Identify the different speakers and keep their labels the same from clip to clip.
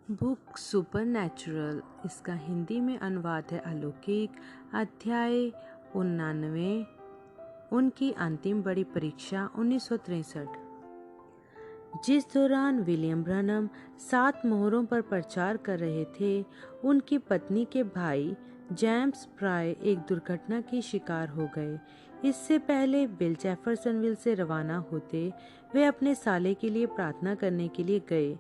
Speaker 1: Book supernatural, इसका हिंदी में अनुवाद है अलौकिक। अध्याय 99, उनकी अंतिम बड़ी परीक्षा 1963। जिस दौरान विलियम ब्रनम 7 मोहरों पर प्रचार कर रहे थे, उनकी पत्नी के भाई जेम्स फ्राई एक दुर्घटना की शिकार हो गए। इससे पहले बिल जेफरसनविल से रवाना होते वे अपने साले के लिए प्रार्थना करने के लिए गए।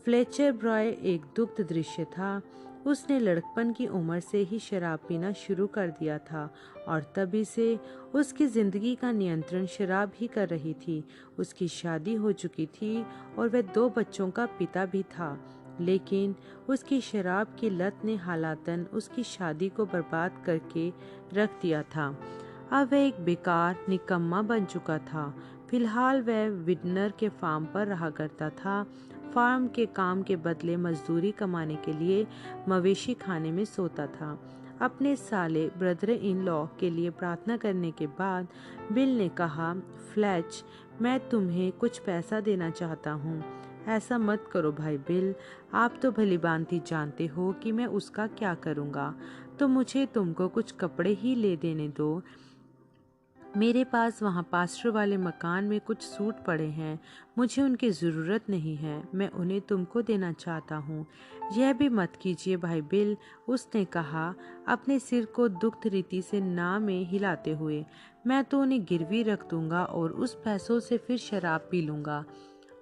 Speaker 1: फ्लेचर ब्रॉय एक दुखद दृश्य था। उसने लड़कपन की उम्र से ही शराब पीना शुरू कर दिया था और तभी से उसकी जिंदगी का नियंत्रण शराब ही कर रही थी। उसकी शादी हो चुकी थी और वह 2 बच्चों का पिता भी था, लेकिन उसकी शराब की लत ने हालातन उसकी शादी को बर्बाद करके रख दिया था। अब वह एक बेकार निकम्मा बन चुका था। फिलहाल वह विडनर के फार्म पर रहा करता था। फार्म के काम के बदले मजदूरी कमाने के लिए मवेशी खाने में सोता था। अपने साले ब्रदर इन लॉ के लिए प्रार्थना करने के बाद बिल ने कहा, फ्लैच, मैं तुम्हें कुछ पैसा देना चाहता हूँ। ऐसा मत करो भाई बिल, आप तो भलीभांति जानते हो कि मैं उसका क्या करूँगा, तो मुझे तुमको कुछ कपड़े ही ले देने दो। मेरे पास वहाँ पास्टर वाले मकान में कुछ सूट पड़े हैं, मुझे उनकी ज़रूरत नहीं है, मैं उन्हें तुमको देना चाहता हूँ। यह भी मत कीजिए भाई बिल, उसने कहा, अपने सिर को दुखद रीति से ना में हिलाते हुए। मैं तो उन्हें गिरवी रख दूंगा और उस पैसों से फिर शराब पी लूँगा।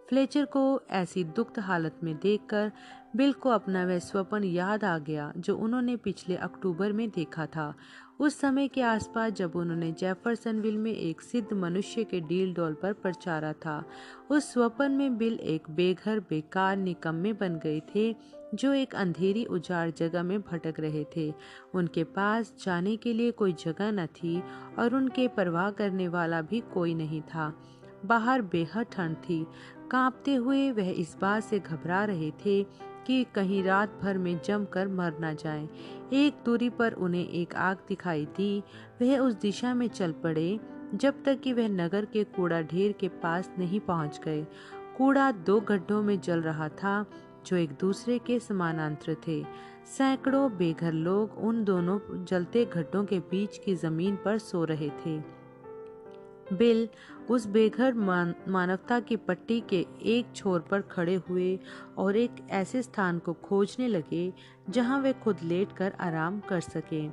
Speaker 1: फ्लेचर को ऐसी दुखद हालत में देखकर बिल को अपना वह स्वप्न याद आ गया जो उन्होंने पिछले अक्टूबर में देखा था। उस समय के आसपास जब उन्होंने जेफरसनविल में एक सिद्ध मनुष्य के डील डॉल पर प्रचारा था। उस स्वप्न में बिल एक बेघर बेकार निकम्मे बन गए थे जो एक अंधेरी उजाड़ जगह में भटक रहे थे। उनके पास जाने के लिए कोई जगह न थी और उनके परवाह करने वाला भी कोई नहीं था। बाहर बेहद ठंड थी। कांपते हुए वह इस बात से घबरा रहे थे कि कहीं रात भर में जमकर मर न जाएं। एक दूरी पर उन्हें एक आग दिखाई दी। वह उस दिशा में चल पड़े जब तक कि वह नगर के कूड़ा ढेर के पास नहीं पहुंच गए। कूड़ा 2 गड्ढों में जल रहा था जो एक दूसरे के समानांतर थे। सैकड़ों बेघर लोग उन दोनों जलते गड्ढों के बीच की जमीन पर सो रहे थे। बिल उस बेघर मानवता की पट्टी के एक छोर पर खड़े हुए और एक ऐसे स्थान को खोजने लगे जहां वे खुद लेटकर आराम कर सके।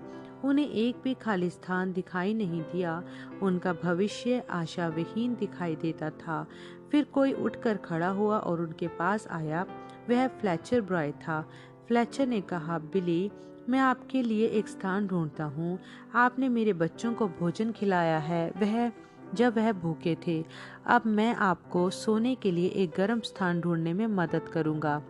Speaker 1: उन्हें एक भी खाली स्थान दिखाई नहीं दिया। उनका भविष्य आशाविहीन दिखाई देता था। फिर कोई उठकर खड़ा हुआ और उनके पास आया। वह फ्लेचर ब्रॉय था। फ्लेचर ने कहा, बिली, मैं आपके लिए एक स्थान ढूंढता हूँ। आपने मेरे बच्चों को भोजन खिलाया है जब वह भूखे थे। अब मैं आपको सोने के लिए एक गर्म स्थान ढूंढने में मदद करूंगा।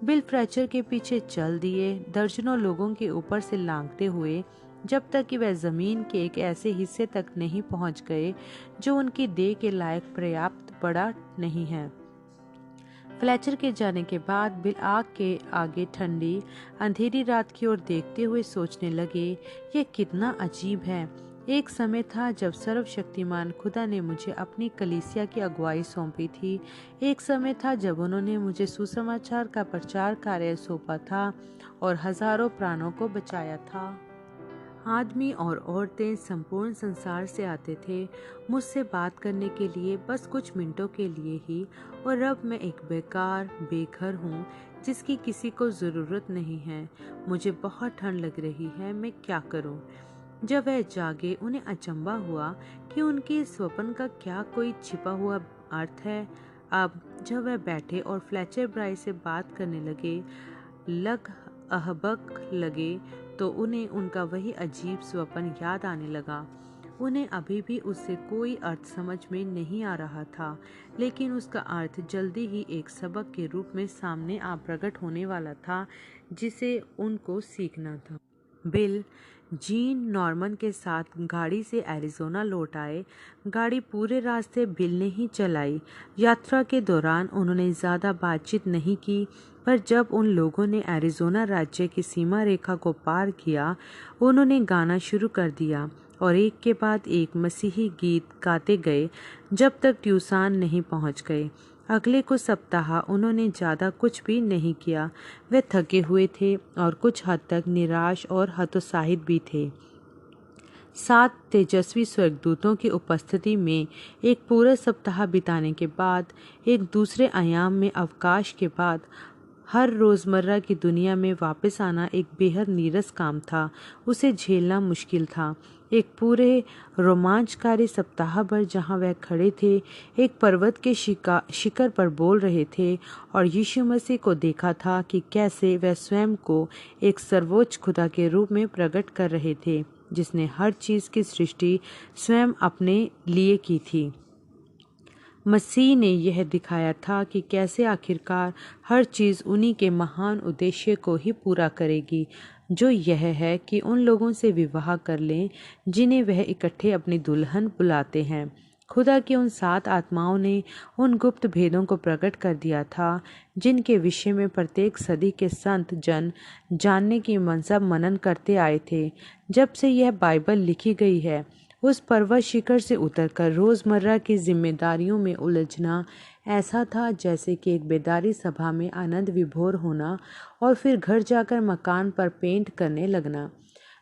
Speaker 1: बिल फ्लेचर के पीछे चल दिए, दर्जनों लोगों के ऊपर से लांघते हुए, जब तक कि वह जमीन के एक ऐसे हिस्से तक नहीं पहुंच गए जो उनकी देह के लायक पर्याप्त बड़ा नहीं है। फ्लेचर के जाने के बाद बिल आग के आगे ठंडी अंधेरी रात की ओर देखते हुए सोचने लगे, यह कितना अजीब है। एक समय था जब सर्वशक्तिमान खुदा ने मुझे अपनी कलीसिया की अगुवाई सौंपी थी। एक समय था जब उन्होंने मुझे सुसमाचार का प्रचार कार्य सौंपा था और हजारों प्राणों को बचाया था। आदमी और औरतें संपूर्ण संसार से आते थे मुझसे बात करने के लिए, बस कुछ मिनटों के लिए ही। और अब मैं एक बेकार बेघर हूँ जिसकी किसी को ज़रूरत नहीं है। मुझे बहुत ठंड लग रही है, मैं क्या करूँ? जब वह जागे, उन्हें अचंभा हुआ कि उनके स्वप्न का क्या कोई छिपा हुआ अर्थ है। अब जब वह बैठे और फ्लेचर ब्राय से बात करने लगे, अहबक लगे, तो उन्हें उनका वही अजीब स्वप्न याद आने लगा। उन्हें अभी भी उससे कोई अर्थ समझ में नहीं आ रहा था, लेकिन उसका अर्थ जल्दी ही एक सबक के रूप में सामने आ प्रकट होने वाला था जिसे उनको सीखना था। बिल जीन नॉर्मन के साथ गाड़ी से एरिज़ोना लौट आए। गाड़ी पूरे रास्ते बिल ने ही चलाई। यात्रा के दौरान उन्होंने ज़्यादा बातचीत नहीं की, पर जब उन लोगों ने एरिज़ोना राज्य की सीमा रेखा को पार किया, उन्होंने गाना शुरू कर दिया और एक के बाद एक मसीही गीत गाते गए जब तक ट्यूसान नहीं पहुंच गए। अगले कुछ सप्ताह उन्होंने ज़्यादा कुछ भी नहीं किया। वे थके हुए थे और कुछ हद तक निराश और हतोत्साहित भी थे। 7 तेजस्वी स्वर्गदूतों की उपस्थिति में एक पूरा सप्ताह बिताने के बाद, एक दूसरे आयाम में अवकाश के बाद, हर रोज़मर्रा की दुनिया में वापस आना एक बेहद नीरस काम था। उसे झेलना मुश्किल था। एक पूरे रोमांचकारी सप्ताह भर जहाँ वह खड़े थे, एक पर्वत के शिखर पर बोल रहे थे और यीशु मसीह को देखा था कि कैसे वह स्वयं को एक सर्वोच्च खुदा के रूप में प्रकट कर रहे थे, जिसने हर चीज़ की सृष्टि स्वयं अपने लिए की थी। मसीह ने यह दिखाया था कि कैसे आखिरकार हर चीज़ उन्हीं के महान उद्देश्य को ही पूरा करेगी, जो यह है कि उन लोगों से विवाह कर लें जिन्हें वह इकट्ठे अपनी दुल्हन बुलाते हैं। खुदा की उन 7 आत्माओं ने उन गुप्त भेदों को प्रकट कर दिया था जिनके विषय में प्रत्येक सदी के संत जन जानने की मनसा मनन करते आए थे। जब से यह बाइबल लिखी गई है, उस पर्वत शिखर से उतरकर रोज़मर्रा की जिम्मेदारियों में उलझना ऐसा था जैसे कि एक बेदारी सभा में आनंद विभोर होना और फिर घर जाकर मकान पर पेंट करने लगना।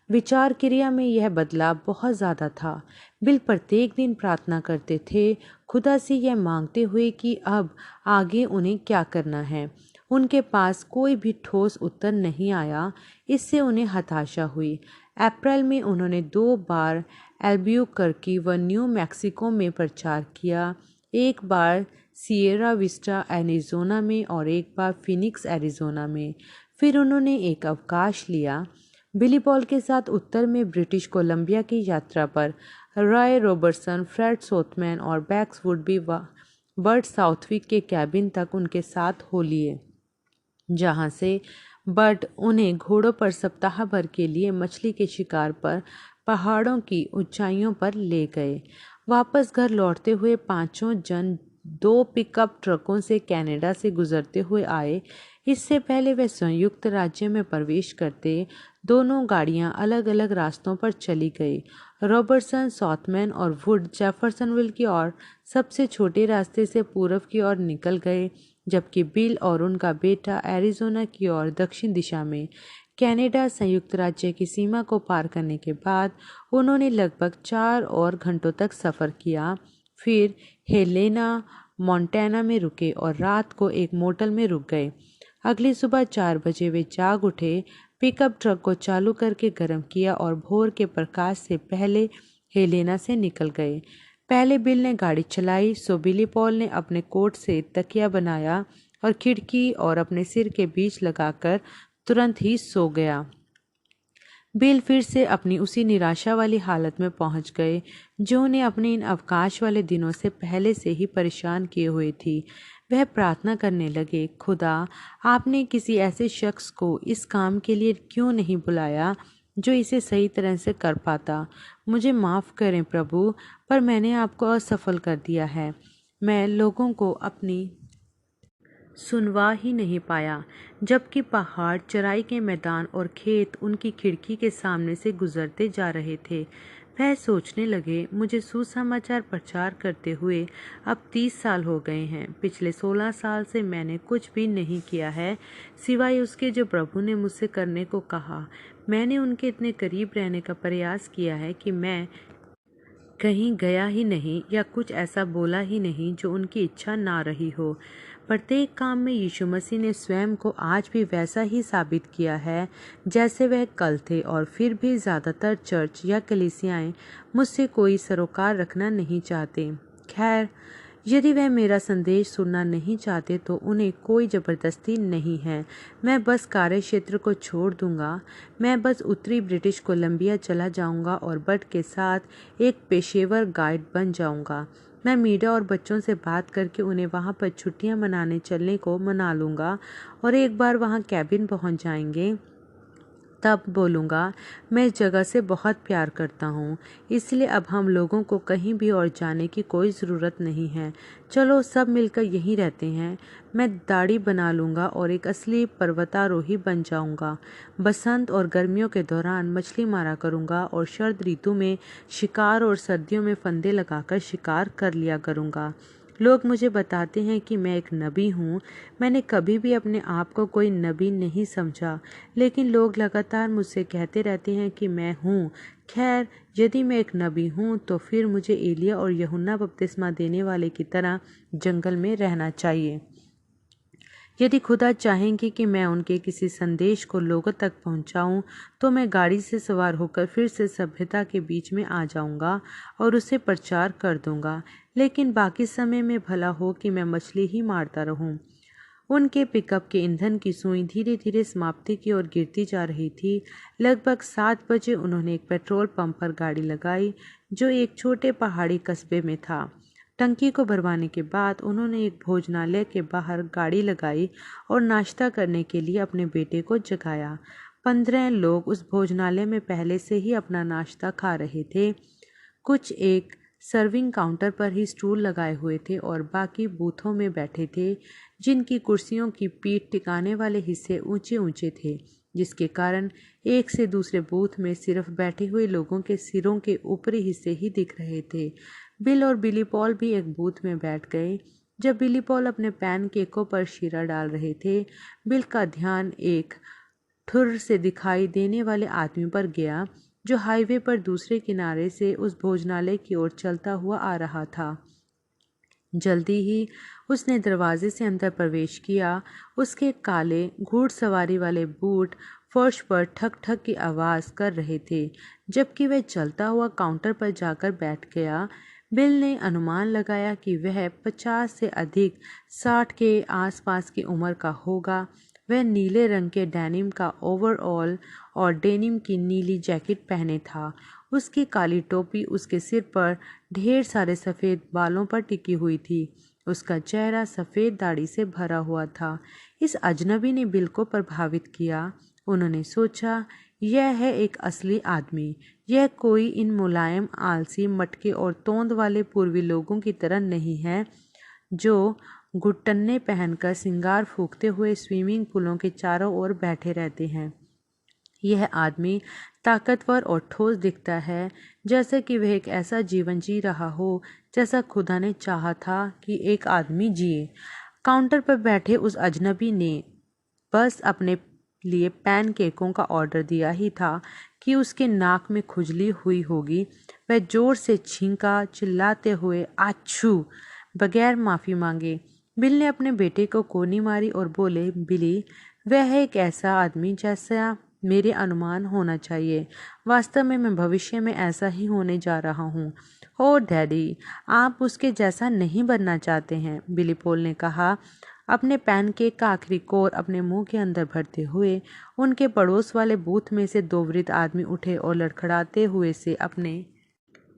Speaker 1: विचार क्रिया में यह बदलाव बहुत ज़्यादा था। बिल प्रत्येक दिन प्रार्थना करते थे, खुदा से यह मांगते हुए कि अब आगे उन्हें क्या करना है। उनके पास कोई भी ठोस उत्तर नहीं आया। इससे उन्हें हताशा हुई। अप्रैल में उन्होंने 2 बार एल्बुकर्की व न्यू मैक्सिको में प्रचार किया, एक बार सिएरा विस्टा एरिज़ोना में और एक बार फिनिक्स एरिज़ोना में। फिर उन्होंने एक अवकाश लिया। बिली पॉल के साथ उत्तर में ब्रिटिश कोलंबिया की यात्रा पर रॉय रॉबर्टसन, फ्रेड सोथमैन और बैक्स वुडबी बर्ट साउथविक के कैबिन तक उनके साथ हो लिए, जहां से बर्ट उन्हें घोड़ों पर सप्ताह भर के लिए मछली के शिकार पर पहाड़ों की ऊंचाइयों पर ले गए। वापस घर लौटते हुए पांचों जन 2 पिकअप ट्रकों से कनाडा से गुजरते हुए आए। इससे पहले वे संयुक्त राज्य में प्रवेश करते, दोनों गाड़ियां अलग अलग रास्तों पर चली गई। रॉबर्टसन, सॉथमैन और वुड जेफरसनविल की ओर सबसे छोटे रास्ते से पूर्व की ओर निकल गए, जबकि बिल और उनका बेटा एरिज़ोना की ओर दक्षिण दिशा में। कनाडा संयुक्त राज्य की सीमा को पार करने के बाद उन्होंने लगभग 4 और घंटों तक सफ़र किया। फिर हेलेना, मोंटाना में रुके और रात को एक मोटल में रुक गए। अगली सुबह 4 बजे वे जाग उठे, पिकअप ट्रक को चालू करके गर्म किया और भोर के प्रकाश से पहले हेलेना से निकल गए। पहले बिल ने गाड़ी चलाई, सो बिली पॉल ने अपने कोट से तकिया बनाया और खिड़की और अपने सिर के बीच लगाकर तुरंत ही सो गया। बिल फिर से अपनी उसी निराशा वाली हालत में पहुंच गए जो उन्हें अपने इन अवकाश वाले दिनों से पहले से ही परेशान किए हुए थी। वह प्रार्थना करने लगे, खुदा, आपने किसी ऐसे शख्स को इस काम के लिए क्यों नहीं बुलाया जो इसे सही तरह से कर पाता। मुझे माफ़ करें प्रभु, पर मैंने आपको असफल कर दिया है। मैं लोगों को अपनी सुनवा ही नहीं पाया, जबकि पहाड़, चराई के मैदान और खेत उनकी खिड़की के सामने से गुजरते जा रहे थे। वह सोचने लगे, मुझे सुसमाचार प्रचार करते हुए अब 30 साल हो गए हैं। पिछले 16 साल से मैंने कुछ भी नहीं किया है सिवाय उसके जो प्रभु ने मुझसे करने को कहा। मैंने उनके इतने करीब रहने का प्रयास किया है कि मैं कहीं गया ही नहीं या कुछ ऐसा बोला ही नहीं जो उनकी इच्छा ना रही हो। प्रत्येक काम में यीशु मसीह ने स्वयं को आज भी वैसा ही साबित किया है जैसे वह कल थे, और फिर भी ज़्यादातर चर्च या कलीसियाएं मुझसे कोई सरोकार रखना नहीं चाहते। खैर, यदि वह मेरा संदेश सुनना नहीं चाहते तो उन्हें कोई ज़बरदस्ती नहीं है। मैं बस कार्यक्षेत्र को छोड़ दूंगा। मैं बस उत्तरी ब्रिटिश कोलंबिया चला जाऊंगा और बट के साथ एक पेशेवर गाइड बन जाऊंगा। मैं मीडिया और बच्चों से बात करके उन्हें वहां पर छुट्टियां मनाने चलने को मना लूँगा, और एक बार वहां कैबिन पहुंच जाएंगे तब बोलूँगा, मैं इस जगह से बहुत प्यार करता हूँ, इसलिए अब हम लोगों को कहीं भी और जाने की कोई ज़रूरत नहीं है। चलो सब मिलकर यहीं रहते हैं। मैं दाढ़ी बना लूँगा और एक असली पर्वतारोही बन जाऊँगा। बसंत और गर्मियों के दौरान मछली मारा करूँगा और शरद ऋतु में शिकार और सर्दियों में फंदे लगाकर शिकार कर लिया करूँगा। लोग मुझे बताते हैं कि मैं एक नबी हूँ। मैंने कभी भी अपने आप को कोई नबी नहीं समझा, लेकिन लोग लगातार मुझसे कहते रहते हैं कि मैं हूँ। खैर, यदि मैं एक नबी हूँ तो फिर मुझे एलिया और यूहन्ना बपतिस्मा देने वाले की तरह जंगल में रहना चाहिए। यदि खुदा चाहेंगे कि मैं उनके किसी संदेश को लोगों तक पहुंचाऊं, तो मैं गाड़ी से सवार होकर फिर से सभ्यता के बीच में आ जाऊंगा और उसे प्रचार कर दूंगा। लेकिन बाकी समय में भला हो कि मैं मछली ही मारता रहूं। उनके पिकअप के ईंधन की सुई धीरे धीरे समाप्ति की ओर गिरती जा रही थी। लगभग 7 बजे उन्होंने एक पेट्रोल पंप पर गाड़ी लगाई, जो एक छोटे पहाड़ी कस्बे में था। टंकी को भरवाने के बाद उन्होंने एक भोजनालय के बाहर गाड़ी लगाई और नाश्ता करने के लिए अपने बेटे को जगाया। 15 लोग उस भोजनालय में पहले से ही अपना नाश्ता खा रहे थे। कुछ एक सर्विंग काउंटर पर ही स्टूल लगाए हुए थे और बाकी बूथों में बैठे थे, जिनकी कुर्सियों की पीठ टिकाने वाले हिस्से ऊंचे ऊंचे थे, जिसके कारण एक से दूसरे बूथ में सिर्फ बैठे हुए लोगों के सिरों के ऊपरी हिस्से ही दिख रहे थे। बिल और बिली पॉल भी एक बूथ में बैठ गए। जब बिली पॉल अपने पैन केकों पर शीरा डाल रहे थे, बिल का ध्यान एक ठुर्र से दिखाई देने वाले आदमी पर गया, जो हाईवे पर दूसरे किनारे से उस भोजनालय की ओर चलता हुआ आ रहा था। जल्दी ही उसने दरवाजे से अंदर प्रवेश किया। उसके काले घुड़सवारी वाले बूट फर्श पर ठक ठक की आवाज़ कर रहे थे, जबकि वह चलता हुआ काउंटर पर जाकर बैठ गया। बिल ने अनुमान लगाया कि वह 50 से अधिक 60 के आसपास की उम्र का होगा। वह नीले रंग के डेनिम का ओवरऑल और डेनिम की नीली जैकेट पहने था। उसकी काली टोपी उसके सिर पर ढेर सारे सफ़ेद बालों पर टिकी हुई थी। उसका चेहरा सफ़ेद दाढ़ी से भरा हुआ था। इस अजनबी ने बिल को प्रभावित किया। उन्होंने सोचा, यह है एक असली आदमी। यह कोई इन मुलायम, आलसी, मटके और तोंद वाले पूर्वी लोगों की तरह नहीं है, जो घुटने पहनकर सिंगार फूंकते हुए स्विमिंग पूलों के चारों ओर बैठे रहते हैं। यह आदमी ताकतवर और ठोस दिखता है, जैसे कि वह एक ऐसा जीवन जी रहा हो जैसा खुदा ने चाहा था कि एक आदमी जिए। काउंटर पर बैठे उस अजनबी ने बस अपने लिए पैन केकों का ऑर्डर दिया ही था कि उसके नाक में खुजली हुई होगी। वह जोर से छींका, चिल्लाते हुए आच्छू, बगैर माफ़ी मांगे। बिल ने अपने बेटे को कोनी मारी और बोले, बिली, वह है एक ऐसा आदमी जैसा मेरे अनुमान होना चाहिए। वास्तव में मैं भविष्य में ऐसा ही होने जा रहा हूँ। ओ डैडी, आप उसके जैसा नहीं बनना चाहते हैं, बिली पॉल ने कहा, अपने पैनकेक का आखिरी कोर अपने मुंह के अंदर भरते हुए। उनके पड़ोस वाले बूथ में से 2 वृद्ध आदमी उठे और लड़खड़ाते हुए से अपने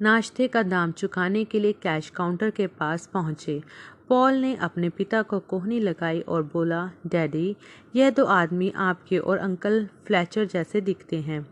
Speaker 1: नाश्ते का दाम चुकाने के लिए कैश काउंटर के पास पहुंचे। पॉल ने अपने पिता को कोहनी लगाई और बोला, डैडी, यह 2 आदमी आपके और अंकल फ्लेचर जैसे दिखते हैं।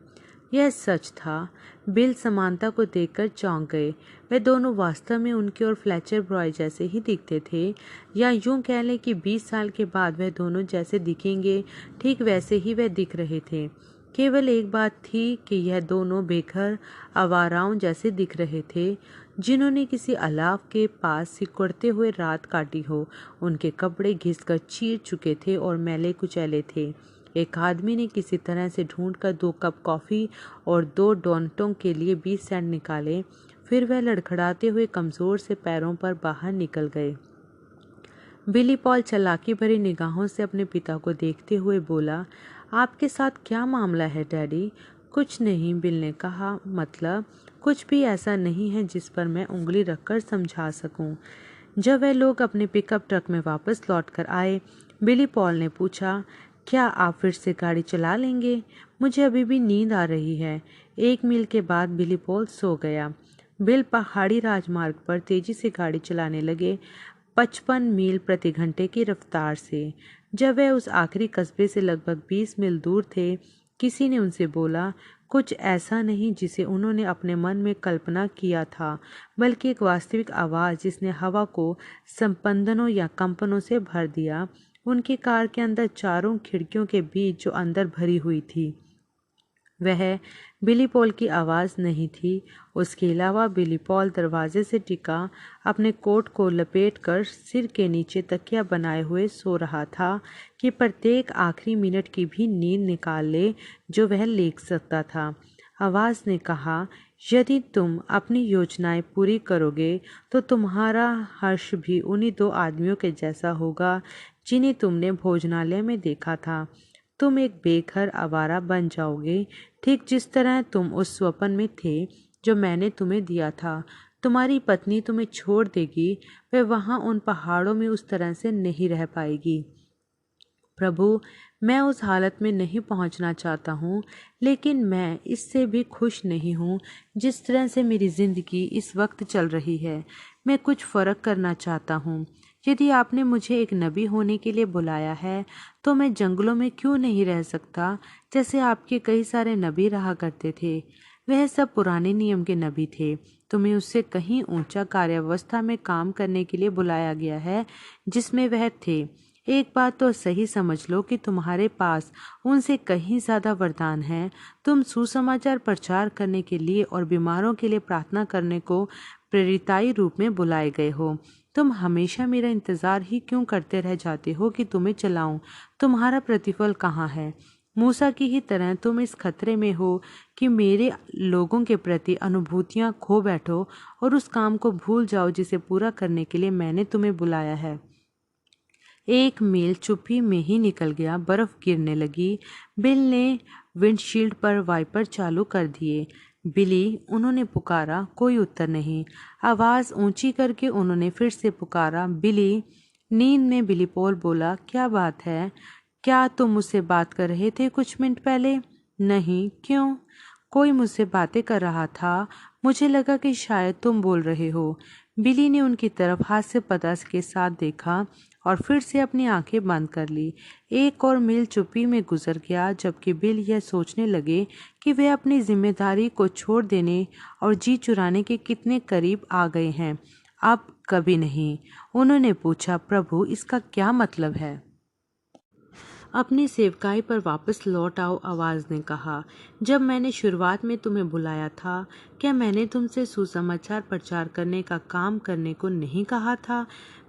Speaker 1: यह सच था। बिल समानता को देखकर चौंक गए। वे दोनों वास्तव में उनके और फ्लेचर ब्रॉय जैसे ही दिखते थे, या यूं कह लें कि 20 साल के बाद वह दोनों जैसे दिखेंगे, ठीक वैसे ही वह दिख रहे थे। केवल एक बात थी कि यह दोनों बेघर आवाराओं जैसे दिख रहे थे, जिन्होंने किसी अलाव के पास सिकुड़ते हुए रात काटी हो। उनके कपड़े घिसकर चीर चुके थे और मैले कुचैले थे। एक आदमी ने किसी तरह से ढूंढकर 2 कप कॉफ़ी और 2 डोनटों के लिए 20 सेंट निकाले। फिर वह लड़खड़ाते हुए कमज़ोर से पैरों पर बाहर निकल गए। बिली पॉल चालाकी भरी निगाहों से अपने पिता को देखते हुए बोला, आपके साथ क्या मामला है डैडी? कुछ नहीं, बिल ने कहा, मतलब कुछ भी ऐसा नहीं है जिस पर मैं उंगली रखकर समझा सकूं। जब वह लोग अपने पिकअप ट्रक में वापस लौटकर आए, बिली पॉल ने पूछा, क्या आप फिर से गाड़ी चला लेंगे? मुझे अभी भी नींद आ रही है। 1 मील के बाद बिली पॉल सो गया। बिल पहाड़ी राजमार्ग पर तेजी से गाड़ी चलाने लगे, 55 मील प्रति घंटे की रफ्तार से। जब वह उस आखिरी कस्बे से लगभग 20 मील दूर थे, किसी ने उनसे बोला, कुछ ऐसा नहीं जिसे उन्होंने अपने मन में कल्पना किया था, बल्कि एक वास्तविक आवाज़ जिसने हवा को संपंदनों या कंपनों से भर दिया, उनकी कार के अंदर चारों खिड़कियों के बीच जो अंदर भरी हुई थी। वह बिली पॉल की आवाज़ नहीं थी। उसके अलावा बिली पॉल दरवाजे से टिका अपने कोट को लपेटकर सिर के नीचे तकिया बनाए हुए सो रहा था कि प्रत्येक आखिरी मिनट की भी नींद निकाल ले जो वह ले सकता था। आवाज़ ने कहा, यदि तुम अपनी योजनाएं पूरी करोगे तो तुम्हारा हर्ष भी उन्हीं दो आदमियों के जैसा होगा जिन्हें तुमने भोजनालय में देखा था। तुम एक बेघर आवारा बन जाओगे, ठीक जिस तरह तुम उस स्वप्न में थे जो मैंने तुम्हें दिया था। तुम्हारी पत्नी तुम्हें छोड़ देगी, वह वहाँ उन पहाड़ों में उस तरह से नहीं रह पाएगी। प्रभु, मैं उस हालत में नहीं पहुंचना चाहता हूँ, लेकिन मैं इससे भी खुश नहीं हूँ जिस तरह से मेरी ज़िंदगी इस वक्त चल रही है। मैं कुछ फ़र्क करना चाहता हूँ। यदि आपने मुझे एक नबी होने के लिए बुलाया है तो मैं जंगलों में क्यों नहीं रह सकता जैसे आपके कई सारे नबी रहा करते थे। वह सब पुराने नियम के नबी थे। तुम्हें उससे कहीं ऊंचा कार्यावस्था में काम करने के लिए बुलाया गया है जिसमें वह थे। एक बात तो सही समझ लो कि तुम्हारे पास उनसे कहीं ज्यादा वरदान है। तुम सुसमाचार प्रचार करने के लिए और बीमारों के लिए प्रार्थना करने को प्रेरिताई रूप में बुलाए गए हो। तुम हमेशा मेरा इंतजार ही क्यों करते रह जाते हो कि तुम्हें चलाऊं? तुम्हारा प्रतिफल कहाँ है? मूसा की ही तरह तुम इस खतरे में हो कि मेरे लोगों के प्रति अनुभूतियां खो बैठो और उस काम को भूल जाओ जिसे पूरा करने के लिए मैंने तुम्हें बुलाया है। एक मील चुप्पी में ही निकल गया। बर्फ गिरने लगी। बिल ने विंडशील्ड पर वाइपर चालू कर दिए। बिली, उन्होंने पुकारा। कोई उत्तर नहीं। आवाज़ ऊंची करके उन्होंने फिर से पुकारा, बिली। नींद में बिली पॉल बोला, क्या बात है? क्या तुम मुझसे बात कर रहे थे कुछ मिनट पहले? नहीं, क्यों? कोई मुझसे बातें कर रहा था। मुझे लगा कि शायद तुम बोल रहे हो। बिली ने उनकी तरफ हास्यपरस के साथ देखा और फिर से अपनी आंखें बंद कर ली। एक और मील चुप्पी में गुजर गया जबकि बिल यह सोचने लगे कि वे अपनी जिम्मेदारी को छोड़ देने और जी चुराने के कितने करीब आ गए हैं। अब कभी नहीं। उन्होंने पूछा, प्रभु, इसका क्या मतलब है? अपनी सेवकाई पर वापस लौट आओ, आवाज़ ने कहा। जब मैंने शुरुआत में तुम्हें बुलाया था, क्या मैंने तुमसे सुसमाचार प्रचार करने का काम करने को नहीं कहा था?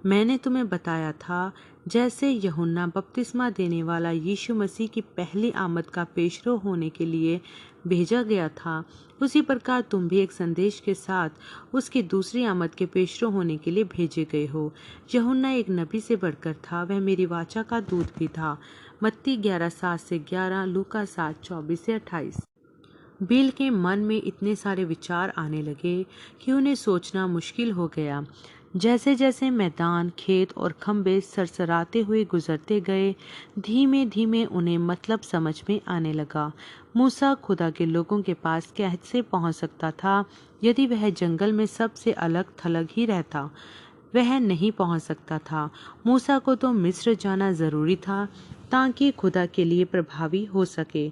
Speaker 1: मैंने तुम्हें बताया था, जैसे यूहन्ना बपतिस्मा देने वाला यीशु मसीह की पहली आमद का पेशरो होने के लिए भेजा गया था, उसी प्रकार तुम भी एक संदेश के साथ उसकी दूसरी आमद के पेशरो होने के लिए भेजे गए हो। यूहन्ना एक नबी से बढ़कर था, वह मेरी वाचा का दूत भी था। मत्ती 11:7 से 11, लूका 7:24 से 28। बिल के मन में इतने सारे विचार आने लगे कि उन्हें सोचना मुश्किल हो गया। जैसे जैसे मैदान, खेत और खंबे सरसराते हुए गुजरते गए, धीमे धीमे उन्हें मतलब समझ में आने लगा। मूसा खुदा के लोगों के पास कैसे पहुंच सकता था यदि वह जंगल में सबसे अलग थलग ही रहता? वह नहीं पहुंच सकता था। मूसा को तो मिस्र जाना जरूरी था ताकि खुदा के लिए प्रभावी हो सके।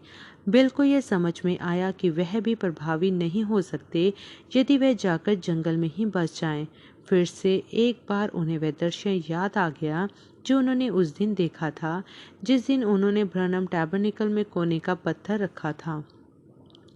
Speaker 1: बिल को यह समझ में आया कि वह भी प्रभावी नहीं हो सकते यदि वह जाकर जंगल में ही बस जाएं। फिर से एक बार उन्हें वह दृश्य याद आ गया जो उन्होंने उस दिन देखा था, जिस दिन उन्होंने ब्रनम टैबरनेकल में कोने का पत्थर रखा था।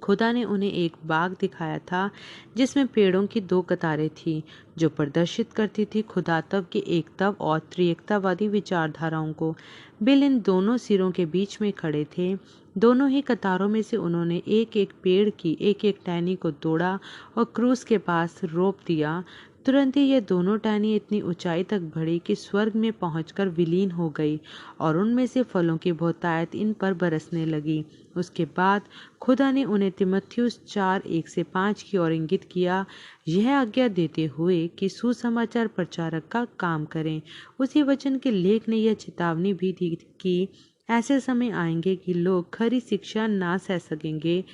Speaker 1: खुदा ने उन्हें एक बाग दिखाया था जिसमें पेड़ों की दो कतारें थीं जो प्रदर्शित करती थी खुदातव के एकतव और त्रिएकतावादी विचारधाराओं को। बिल इन दोनों सिरों के बीच में खड़े थे। दोनों ही कतारों में से उन्होंने एक एक पेड़ की एक एक टहनी को तोड़ा और क्रूस के पास रोप दिया। तुरंत ही ये दोनों टहनी इतनी ऊंचाई तक बढ़ी कि स्वर्ग में पहुंचकर विलीन हो गई और उनमें से फलों की बहुतायत इन पर बरसने लगी। उसके बाद खुदा ने उन्हें तीमुथियुस 4:1-5 की ओर इंगित किया, यह आज्ञा देते हुए कि सुसमाचार प्रचारक का काम करें। उसी वचन के लेख ने यह चेतावनी भी दी कि ऐसे समय आएंगे कि लोग खरी शिक्षा ना सह सकेंगे।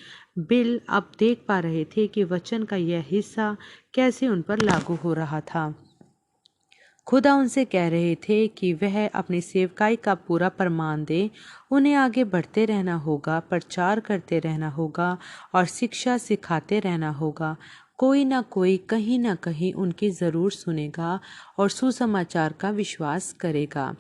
Speaker 1: बिल अब देख पा रहे थे कि वचन का यह हिस्सा कैसे उन पर लागू हो रहा था। खुदा उनसे कह रहे थे कि वह अपनी सेवकाई का पूरा प्रमाण दे। उन्हें आगे बढ़ते रहना होगा, प्रचार करते रहना होगा और शिक्षा सिखाते रहना होगा। कोई ना कोई कहीं ना कहीं उनकी ज़रूर सुनेगा और सुसमाचार का विश्वास करेगा।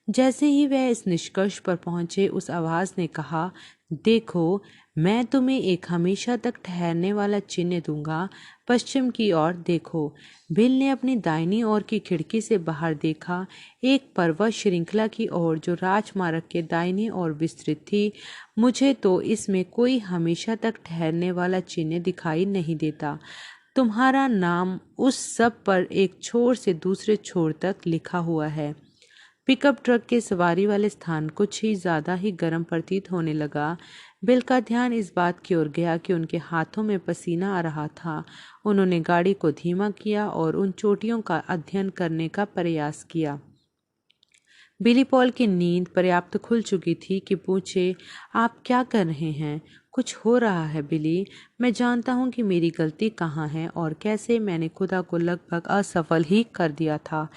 Speaker 1: जैसे ही वह इस निष्कर्ष पर पहुंचे, उस आवाज ने कहा, देखो, मैं तुम्हें एक हमेशा तक ठहरने वाला चिन्ह दूंगा। पश्चिम की ओर देखो। बिल ने अपनी दाहिनी ओर की खिड़की से बाहर देखा, एक पर्वत श्रृंखला की ओर जो राजमार्ग के दाहिनी ओर विस्तृत थी। मुझे तो इसमें कोई हमेशा तक ठहरने वाला चिन्ह दिखाई नहीं देता। तुम्हारा नाम उस सब पर एक छोर से दूसरे छोर तक लिखा हुआ है। पिकअप ट्रक के सवारी वाले स्थान कुछ ही ज्यादा ही गर्म प्रतीत होने लगा। बिल का ध्यान इस बात की ओर गया कि उनके हाथों में पसीना आ रहा था। उन्होंने गाड़ी को धीमा किया और उन चोटियों का अध्ययन करने का प्रयास किया। बिली पॉल की नींद पर्याप्त खुल चुकी थी कि पूछे, आप क्या कर रहे हैं? कुछ हो रहा है बिली। मैं जानता हूँ कि मेरी गलती कहाँ है और कैसे मैंने खुदा को लगभग असफल ही कर दिया था।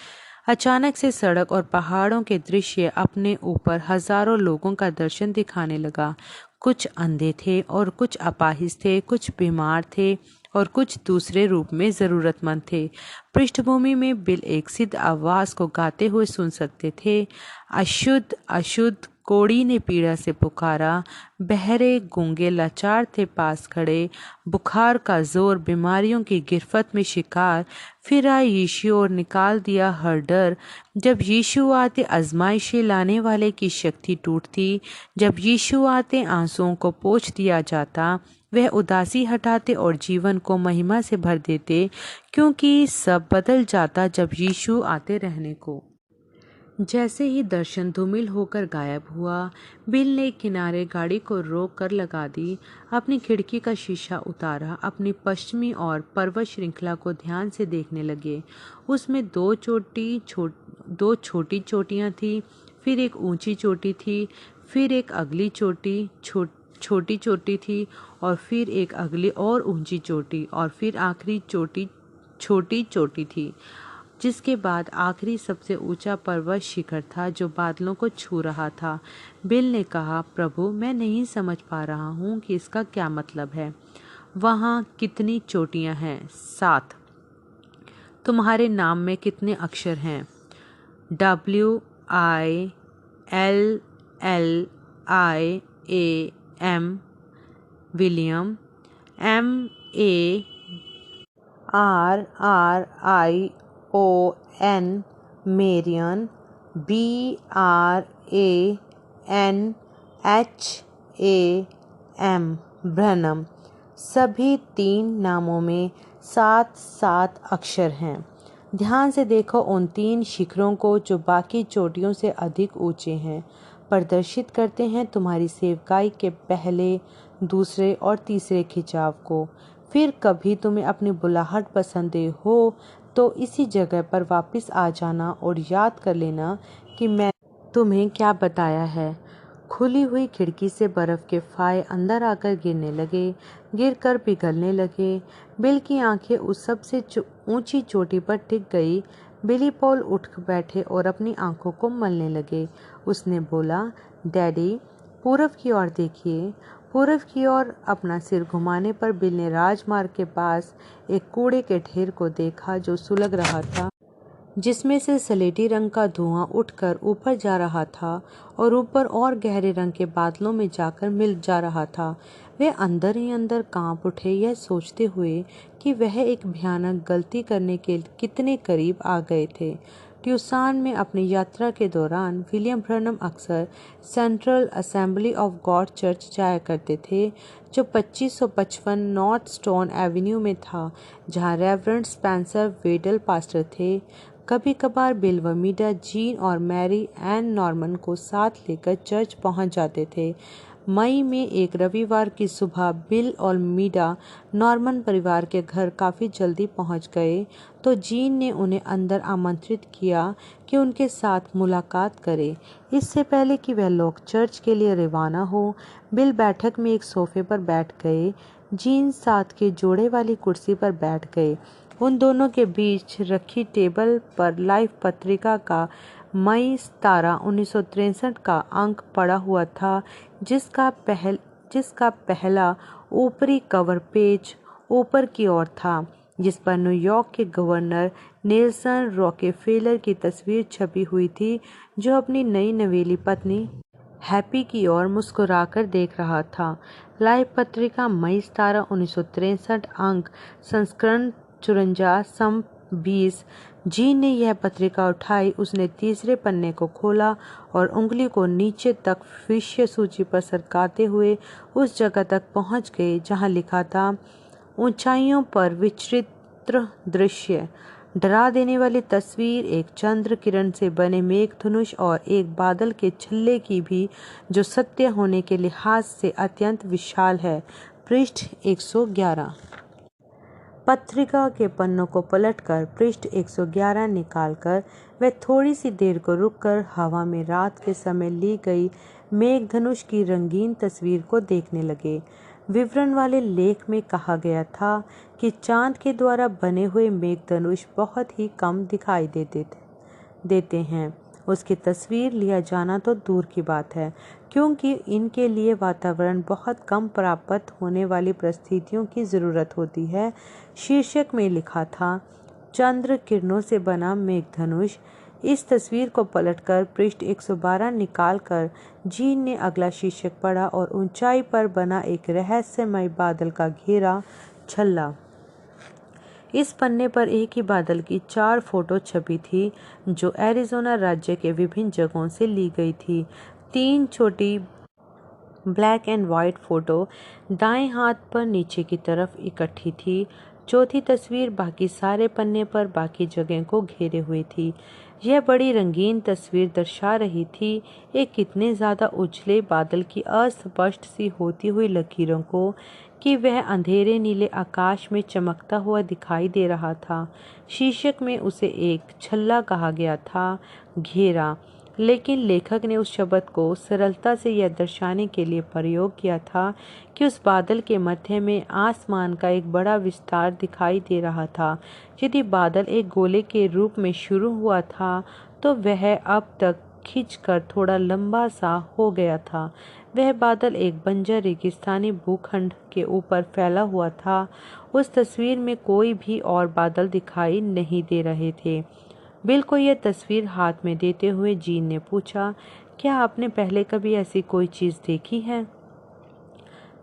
Speaker 1: अचानक से सड़क और पहाड़ों के दृश्य अपने ऊपर हजारों लोगों का दर्शन दिखाने लगा। कुछ अंधे थे और कुछ अपाहिज थे, कुछ बीमार थे और कुछ दूसरे रूप में जरूरतमंद थे। पृष्ठभूमि में बिल एक सिद्ध आवाज को गाते हुए सुन सकते थे, अशुद्ध अशुद्ध, कोड़ी ने पीड़ा से पुकारा। बहरे गूंगे लाचार थे पास खड़े, बुखार का जोर, बीमारियों की गिरफ्त में शिकार। फिर आए यीशु और निकाल दिया हर डर। जब यीशु आते आजमाइशें लाने वाले की शक्ति टूटती। जब यीशु आते आंसुओं को पोंछ दिया जाता। वह उदासी हटाते और जीवन को महिमा से भर देते, क्योंकि सब बदल जाता जब यीशु आते रहने को। जैसे ही दर्शन धूमिल होकर गायब हुआ, बिल ने किनारे गाड़ी को रोक कर लगा दी, अपनी खिड़की का शीशा उतारा, अपनी पश्चिमी और पर्वत श्रृंखला को ध्यान से देखने लगे। उसमें दो छोटी चोटियां थी, फिर एक ऊंची चोटी थी, फिर एक अगली छोटी चोटी थी और फिर एक अगली और ऊंची चोटी और फिर आखिरी छोटी चोटी थी, जिसके बाद आखिरी सबसे ऊंचा पर्वत शिखर था जो बादलों को छू रहा था। बिल ने कहा, प्रभु, मैं नहीं समझ पा रहा हूँ कि इसका क्या मतलब है। वहाँ कितनी चोटियाँ हैं? 7। तुम्हारे नाम में कितने अक्षर हैं? WILLIAM, William. MARRION, Marrion. BRANHAM, Branham. सभी 3 नामों में 7-7 अक्षर हैं। ध्यान से देखो उन 3 शिखरों को जो बाकी चोटियों से अधिक ऊंचे हैं, प्रदर्शित करते हैं तुम्हारी सेवकाई के पहले, दूसरे और तीसरे खिंचाव को। फिर कभी तुम्हें अपनी बुलाहट पसंद हो तो इसी जगह पर वापस आ जाना और याद कर लेना कि मैं तुम्हें क्या बताया है। खुली हुई खिड़की से बर्फ के फाये अंदर आकर गिरने लगे, गिरकर पिघलने लगे। बिल की आंखें उस सबसे ऊंची चोटी पर टिक गई। बिली पॉल उठ बैठे और अपनी आंखों को मलने लगे। उसने बोला, डैडी, पूरब की ओर देखिए। पूरब की ओर अपना सिर घुमाने पर बिल ने राजमार्ग के पास एक कूड़े के ढेर को देखा जो सुलग रहा था, जिसमें से सलेटी रंग का धुआं उठकर ऊपर जा रहा था और ऊपर और गहरे रंग के बादलों में जाकर मिल जा रहा था। वे अंदर ही अंदर कांप उठे, यह सोचते हुए कि वह एक भयानक गलती करने के कितने करीब आ गए थे। ट्यूसान में अपनी यात्रा के दौरान विलियम ब्रनम अक्सर central assembly of God church जाया करते थे, जो 2555 नॉर्थ स्टोन एवेन्यू में था, जहां रेवरेंड स्पेंसर वेडल पास्टर थे। कभी कभार बिल व मीडा जीन और मैरी एन नॉर्मन को साथ लेकर चर्च पहुंच जाते थे। मई में एक रविवार की सुबह बिल और मीडा नॉर्मन परिवार के घर काफ़ी जल्दी पहुंच गए, तो जीन ने उन्हें अंदर आमंत्रित किया कि उनके साथ मुलाकात करे। इससे पहले कि वह लोग चर्च के लिए रवाना हो, बिल बैठक में एक सोफे पर बैठ गए। जीन साथ के जोड़े वाली कुर्सी पर बैठ गए। उन दोनों के बीच रखी टेबल पर लाइफ पत्रिका का मई 17, 1963 का अंक पड़ा हुआ था, जिसका पहला ऊपरी कवर पेज ऊपर की ओर था। जिस पर न्यूयॉर्क के गवर्नर नेल्सन रॉकेफेलर की तस्वीर छपी हुई थी, जो अपनी नई नवेली पत्नी हैप्पी की ओर मुस्कुराकर देख रहा था। लाइफ पत्रिका मई 17, 1963, अंक संस्करण 54, सम 20। जीन ने यह पत्रिका उठाई। उसने तीसरे पन्ने को खोला और उंगली को नीचे तक विषय सूची पर सरकाते हुए उस जगह तक पहुंच गए जहां लिखा था, ऊंचाइयों पर विचित्र दृश्य, डरा देने वाली तस्वीर, एक चंद्र किरण से बने मेघधनुष और एक बादल के छल्ले की भी, जो सत्य होने के लिहाज से अत्यंत विशाल है। पृष्ठ 111। पत्रिका के पन्नों को पलटकर पृष्ठ 111 निकालकर वह थोड़ी सी देर को रुककर हवा में रात के समय ली गई मेघधनुष की रंगीन तस्वीर को देखने लगे। विवरण वाले लेख में कहा गया था कि चांद के द्वारा बने हुए मेघधनुष बहुत ही कम दिखाई देते हैं। उसकी तस्वीर लिया जाना तो दूर की बात है, क्योंकि इनके लिए वातावरण बहुत कम प्राप्त होने वाली परिस्थितियों की ज़रूरत होती है। शीर्षक में लिखा था, चंद्र किरणों से बना मेघधनुष। इस तस्वीर को पलटकर पृष्ठ 112 निकालकर जीन ने अगला शीर्षक पढ़ा और ऊंचाई पर बना एक रहस्यमय बादल का घेरा छल्ला। इस पन्ने पर एक ही बादल की 4 फोटो छपी थी, जो एरिज़ोना राज्य के विभिन्न जगहों से ली गई थी। 3 छोटी ब्लैक एंड वाइट फोटो दाएं हाथ पर नीचे की तरफ इकट्ठी थी। चौथी तस्वीर बाकी सारे पन्ने पर बाकी जगह को घेरे हुए थी। यह बड़ी रंगीन तस्वीर दर्शा रही थी एक कितने ज़्यादा उजले बादल की अस्पष्ट सी होती हुई लकीरों को कि वह अंधेरे नीले आकाश में चमकता हुआ दिखाई दे रहा था। शीर्षक में उसे एक छल्ला कहा गया था, घेरा, लेकिन लेखक ने उस शब्द को सरलता से यह दर्शाने के लिए प्रयोग किया था कि उस बादल के मध्य में आसमान का एक बड़ा विस्तार दिखाई दे रहा था। यदि बादल एक गोले के रूप में शुरू हुआ था, तो वह अब तक खिंचकर थोड़ा लंबा सा हो गया था। वह बादल एक बंजर रेगिस्तानी भूखंड के ऊपर फैला हुआ था। उस तस्वीर में कोई भी और बादल दिखाई नहीं दे रहे थे। बिल को यह तस्वीर हाथ में देते हुए जीन ने पूछा, क्या आपने पहले कभी ऐसी कोई चीज़ देखी है?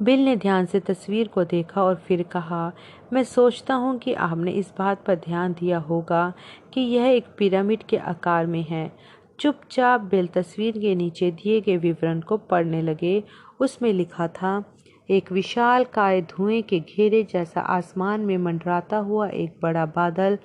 Speaker 1: बिल ने ध्यान से तस्वीर को देखा और फिर कहा, मैं सोचता हूँ कि आपने इस बात पर ध्यान दिया होगा कि यह एक पिरामिड के आकार में है। चुपचाप बिल तस्वीर के नीचे दिए गए विवरण को पढ़ने लगे। उसमें लिखा था, एक विशाल काय धुएं के घेरे जैसा आसमान में मंडराता हुआ एक बड़ा बादल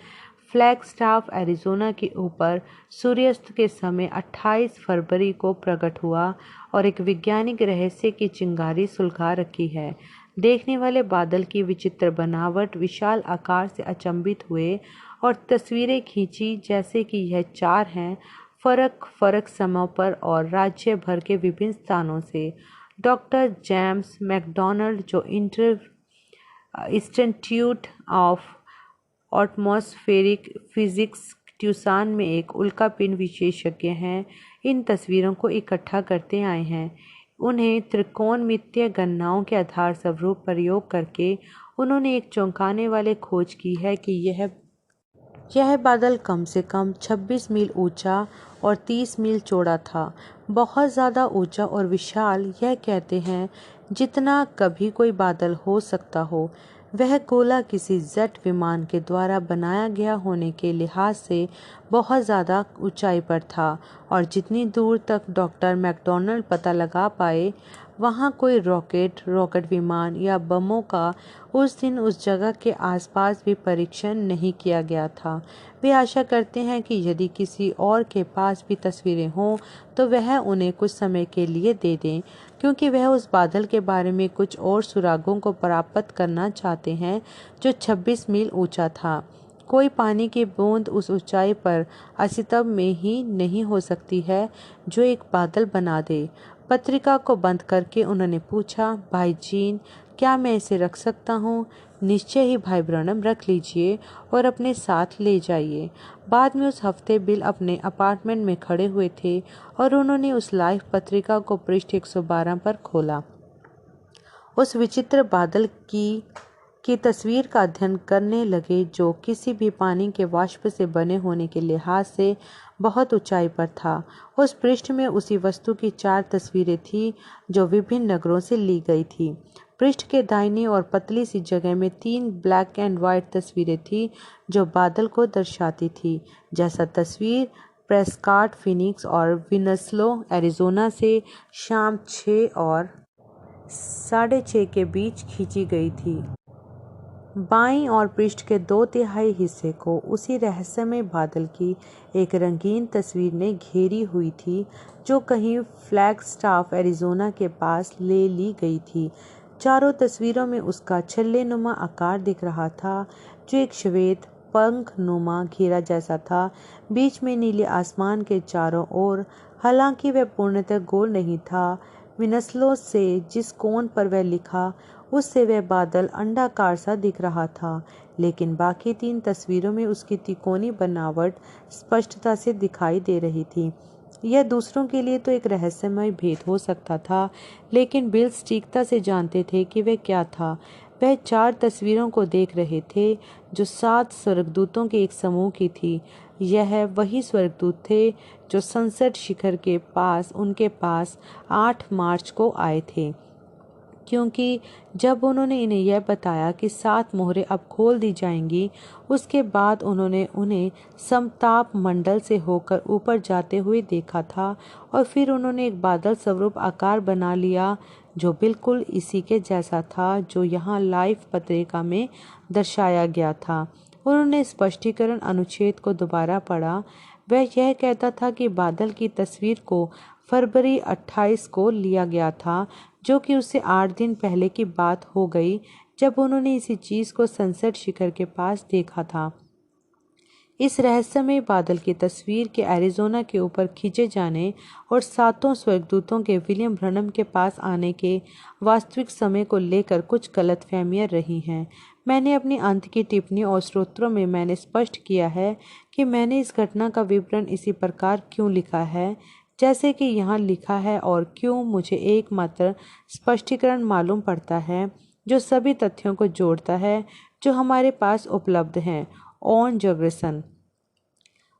Speaker 1: फ्लैगस्टाफ एरिज़ोना के ऊपर सूर्यास्त के समय 28 फरवरी को प्रकट हुआ और एक वैज्ञानिक रहस्य की चिंगारी सुलगा रखी है। देखने वाले बादल की विचित्र बनावट, विशाल आकार से अचंभित हुए और तस्वीरें खींची जैसे कि यह 4 हैं, फर्क समयों पर और राज्य भर के विभिन्न स्थानों से। डॉक्टर जेम्स मैकडॉनल्ड, जो institute of atmospheric physics Tucson में एक उल्कापिंड विशेषज्ञ हैं, इन तस्वीरों को इकट्ठा करते आए हैं। उन्हें त्रिकोणमितीय गणनाओं के आधार स्वरूप प्रयोग करके उन्होंने एक चौंकाने वाली खोज की है कि यह बादल कम से कम 26 मील ऊंचा और 30 मील चौड़ा था। बहुत ज़्यादा ऊंचा और विशाल, यह कहते हैं, जितना कभी कोई बादल हो सकता हो। वह गोला किसी जेट विमान के द्वारा बनाया गया होने के लिहाज से बहुत ज़्यादा ऊंचाई पर था और जितनी दूर तक डॉक्टर मैकडॉनल्ड पता लगा पाए, वहाँ कोई रॉकेट विमान या बमों का उस दिन उस जगह के आसपास भी परीक्षण नहीं किया गया था। वे आशा करते हैं कि यदि किसी और के पास भी तस्वीरें हों तो वह उन्हें कुछ समय के लिए दे दें, क्योंकि वह उस बादल के बारे में कुछ और सुरागों को प्राप्त करना चाहते हैं जो 26 मील ऊंचा था। कोई पानी की बूंद उस ऊंचाई पर अस्तित्व में ही नहीं हो सकती है जो एक बादल बना दे। पत्रिका को बंद करके उन्होंने पूछा, भाई जीन, क्या मैं इसे रख सकता हूँ? निश्चय ही भाई ब्रनम, रख लीजिए और अपने साथ ले जाइए। बाद में उस हफ्ते बिल अपने अपार्टमेंट में खड़े हुए थे और उन्होंने उस लाइफ पत्रिका को पृष्ठ 112 पर खोला। उस विचित्र बादल की तस्वीर का अध्ययन करने लगे जो किसी भी पानी के वाष्प से बने होने के लिहाज से बहुत ऊंचाई पर था। उस पृष्ठ में उसी वस्तु की 4 तस्वीरें थीं जो विभिन्न नगरों से ली गई थी। पृष्ठ के दाहिनी और पतली सी जगह में 3 ब्लैक एंड व्हाइट तस्वीरें थीं जो बादल को दर्शाती थी, जैसा तस्वीर प्रेस्कॉट फिनिक्स और विनस्लो एरिजोना से शाम 6 और 6:30 के बीच खींची गई थी। बाईं ओर पृष्ठ के 2/3 हिस्से को उसी रहस्यमय बादल की एक रंगीन तस्वीर ने घेरी हुई थी जो कहीं फ्लैगस्टाफ एरिजोना के पास ले ली गई थी। चारों तस्वीरों में उसका छल्लेनुमा आकार दिख रहा था जो एक श्वेत पंखनुमा घेरा जैसा था, बीच में नीले आसमान के चारों ओर। हालांकि वह पूर्णतः गोल नहीं था। विनस्लो से जिस कोण पर वह लिखा उससे वह बादल अंडाकार सा दिख रहा था, लेकिन बाकी 3 तस्वीरों में उसकी तिकोनी बनावट स्पष्टता से दिखाई दे रही थी। यह दूसरों के लिए तो एक रहस्यमय भेद हो सकता था, लेकिन बिल सटीकता से जानते थे कि वह क्या था। वह 4 तस्वीरों को देख रहे थे जो 7 स्वर्गदूतों के एक समूह की थी। यह वही स्वर्गदूत थे जो सनसेट शिखर के पास उनके पास 8 मार्च को आए थे, क्योंकि जब उन्होंने इन्हें यह बताया कि 7 मोहरें अब खोल दी जाएंगी, उसके बाद उन्होंने उन्हें समताप मंडल से होकर ऊपर जाते हुए देखा था और फिर उन्होंने एक बादल स्वरूप आकार बना लिया जो बिल्कुल इसी के जैसा था जो यहाँ लाइफ पत्रिका में दर्शाया गया था। उन्होंने स्पष्टीकरण अनुच्छेद को दोबारा पढ़ा। वह यह कहता था कि बादल की तस्वीर को फरवरी 28 को लिया गया था, जो कि उससे 8 दिन पहले की बात हो गई जब उन्होंने इसी चीज को सनसेट शिखर के पास देखा था। इस रहस्यमय बादल की तस्वीर के एरिजोना के ऊपर खींचे जाने और 7 स्वर्गदूतों के विलियम ब्रनम के पास आने के वास्तविक समय को लेकर कुछ गलतफहमियां रही हैं। मैंने अपनी अंत की टिप्पणी और स्रोतों में मैंने स्पष्ट किया है कि मैंने इस घटना का विवरण इसी प्रकार क्यों लिखा है जैसे कि यहाँ लिखा है, और क्यों मुझे एकमात्र स्पष्टीकरण मालूम पड़ता है जो सभी तथ्यों को जोड़ता है जो हमारे पास उपलब्ध हैं। ऑन जगरेसन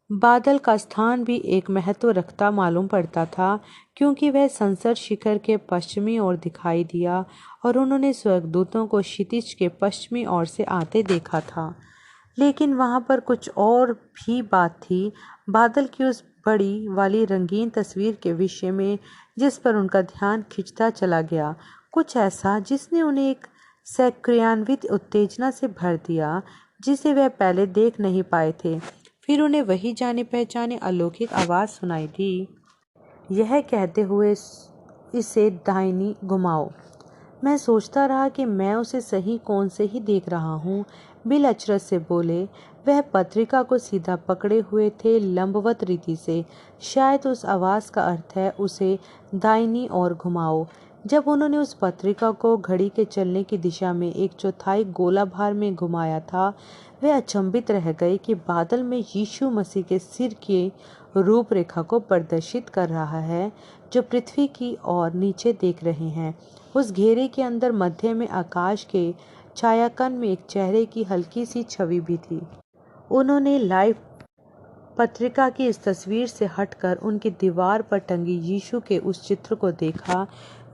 Speaker 1: बादल का स्थान भी एक महत्व रखता मालूम पड़ता था, क्योंकि वह सनसेट शिखर के पश्चिमी ओर दिखाई दिया और उन्होंने स्वर्गदूतों को क्षितिज के पश्चिमी ओर से आते देखा था। लेकिन वहाँ पर कुछ और भी बात थी, बादल की उस बड़ी वाली रंगीन तस्वीर के विषय में जिस पर उनका ध्यान खिंचता चला गया, कुछ ऐसा जिसने उन्हें एक सक्रियान्वित उत्तेजना से भर दिया जिसे वह पहले देख नहीं पाए थे। फिर उन्हें वही जाने पहचाने अलौकिक आवाज़ सुनाई दी, यह कहते हुए इसे दाहिनी घुमाओ। मैं सोचता रहा कि मैं उसे सही कोण से ही देख रहा हूँ। बिल अचरज से बोले। वह पत्रिका को सीधा पकड़े हुए थे, लंबवत रीति से। शायद उस आवाज़ का अर्थ है उसे दाहिनी ओर घुमाओ। जब उन्होंने उस पत्रिका को घड़ी के चलने की दिशा में 1/4 गोलाभार में घुमाया था, वे अचंभित रह गए कि बादल में यीशु मसीह के सिर की रूपरेखा को प्रदर्शित कर रहा है जो पृथ्वी की ओर नीचे देख रहे हैं। उस घेरे के अंदर मध्य में आकाश के छायाकन में एक चेहरे की हल्की सी छवि भी थी। उन्होंने लाइफ पत्रिका की इस तस्वीर से हटकर उनकी दीवार पर टंगी यीशु के उस चित्र को देखा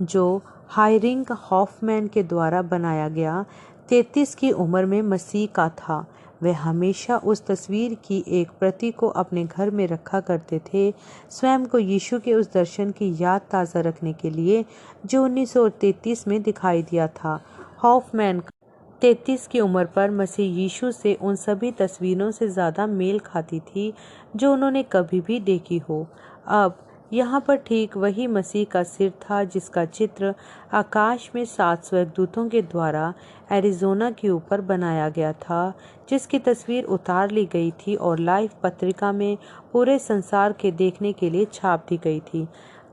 Speaker 1: जो हायरिंग हॉफमैन के द्वारा बनाया गया 33 की उम्र में मसीह का था। वे हमेशा उस तस्वीर की एक प्रति को अपने घर में रखा करते थे, स्वयं को यीशु के उस दर्शन की याद ताज़ा रखने के लिए जो 1933 में दिखाई दिया था। हॉफमैन 33 की उम्र पर मसीह यीशु से उन सभी तस्वीरों से ज़्यादा मेल खाती थी जो उन्होंने कभी भी देखी हो। अब यहाँ पर ठीक वही मसीह का सिर था जिसका चित्र आकाश में 7 स्वर्गदूतों के द्वारा एरिजोना के ऊपर बनाया गया था, जिसकी तस्वीर उतार ली गई थी और लाइफ पत्रिका में पूरे संसार के देखने के लिए छाप दी गई थी।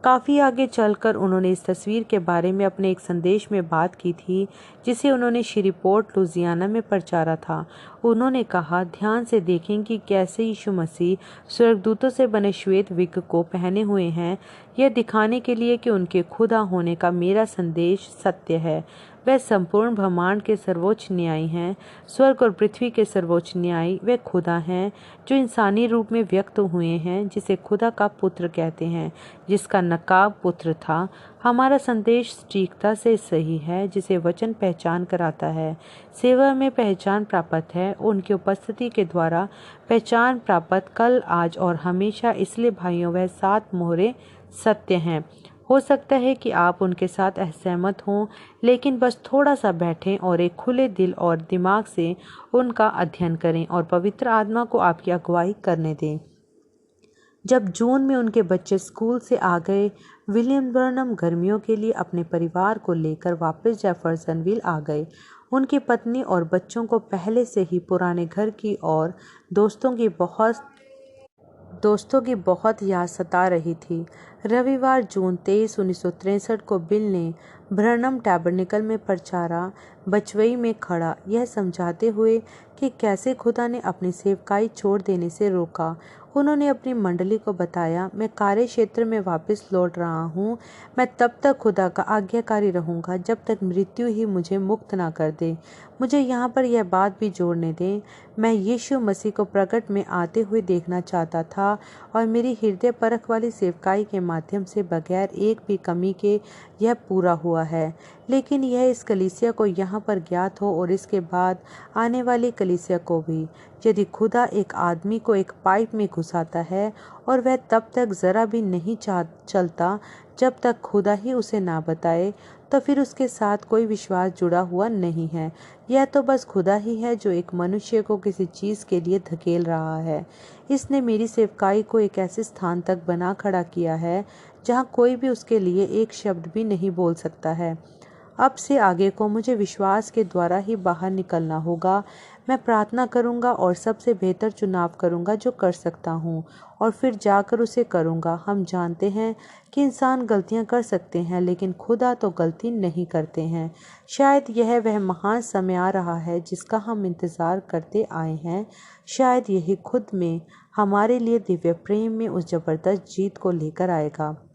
Speaker 1: काफ़ी आगे चलकर उन्होंने इस तस्वीर के बारे में अपने एक संदेश में बात की थी जिसे उन्होंने श्रीपोर्ट लुजियाना में प्रचारा था। उन्होंने कहा, ध्यान से देखें कि कैसे यीशु मसीह स्वर्गदूतों से बने श्वेत विग को पहने हुए हैं, यह दिखाने के लिए कि उनके खुदा होने का मेरा संदेश सत्य है। वह संपूर्ण ब्रह्मांड के सर्वोच्च न्यायी हैं। स्वर्ग और पृथ्वी के सर्वोच्च न्यायी वे खुदा हैं जो इंसानी रूप में व्यक्त हुए हैं, जिसे खुदा का पुत्र कहते हैं, जिसका नकाब पुत्र था। हमारा संदेश सटीकता से सही है, जिसे वचन पहचान कराता है। सेवा में पहचान प्राप्त है, उनकी उपस्थिति के द्वारा पहचान प्राप्त कल, आज और हमेशा। इसलिए भाइयों, वह 7 मोहरें सत्य हैं। हो सकता है कि आप उनके साथ असहमत हों, लेकिन बस थोड़ा सा बैठें और एक खुले दिल और दिमाग से उनका अध्ययन करें और पवित्र आत्मा को आपकी अगुवाई करने दें। जब जून में उनके बच्चे स्कूल से आ गए, विलियम बर्नम गर्मियों के लिए अपने परिवार को लेकर वापस जेफरसनविल आ गए। उनकी पत्नी और बच्चों को पहले से ही पुराने घर की और दोस्तों की बहुत याद सता रही थी। रविवार जून 23, 1963 को बिल ने ब्रनम टैबरनेकल में प्रचारा बचवई में खड़ा, यह समझाते हुए कि कैसे खुदा ने अपनी सेवकाई छोड़ देने से रोका। उन्होंने अपनी मंडली को बताया, मैं कार्य क्षेत्र में वापस लौट रहा हूँ। मैं तब तक खुदा का आज्ञाकारी रहूँगा जब तक मृत्यु ही मुझे मुक्त ना कर दे। मुझे यहाँ पर यह बात भी जोड़ने दें, मैं यीशु मसीह को प्रकट में आते हुए देखना चाहता था और मेरी हृदय परख वाली सेवकाई के माध्यम से बगैर एक भी कमी के यह पूरा हुआ है। लेकिन यह इस कलीसिया को यहाँ पर ज्ञात हो और इसके बाद आने वाली कलीसिया को भी। यदि खुदा एक आदमी को एक पाइप में घुसाता है और वह तब तक जरा भी नहीं चलता जब तक खुदा ही उसे ना बताए, तो फिर उसके साथ कोई विश्वास जुड़ा हुआ नहीं है। यह तो बस खुदा ही है जो एक मनुष्य को किसी चीज़ के लिए धकेल रहा है। इसने मेरी सेवकाई को एक ऐसे स्थान तक बना खड़ा किया है जहाँ कोई भी उसके लिए एक शब्द भी नहीं बोल सकता है। अब से आगे को मुझे विश्वास के द्वारा ही बाहर निकलना होगा। मैं प्रार्थना करूंगा और सबसे बेहतर चुनाव करूंगा जो कर सकता हूं, और फिर जाकर उसे करूंगा। हम जानते हैं कि इंसान गलतियां कर सकते हैं, लेकिन खुदा तो गलती नहीं करते हैं। शायद यह वह महान समय आ रहा है जिसका हम इंतज़ार करते आए हैं। शायद यही खुद में हमारे लिए दिव्य प्रेम में उस जबरदस्त जीत को लेकर आएगा।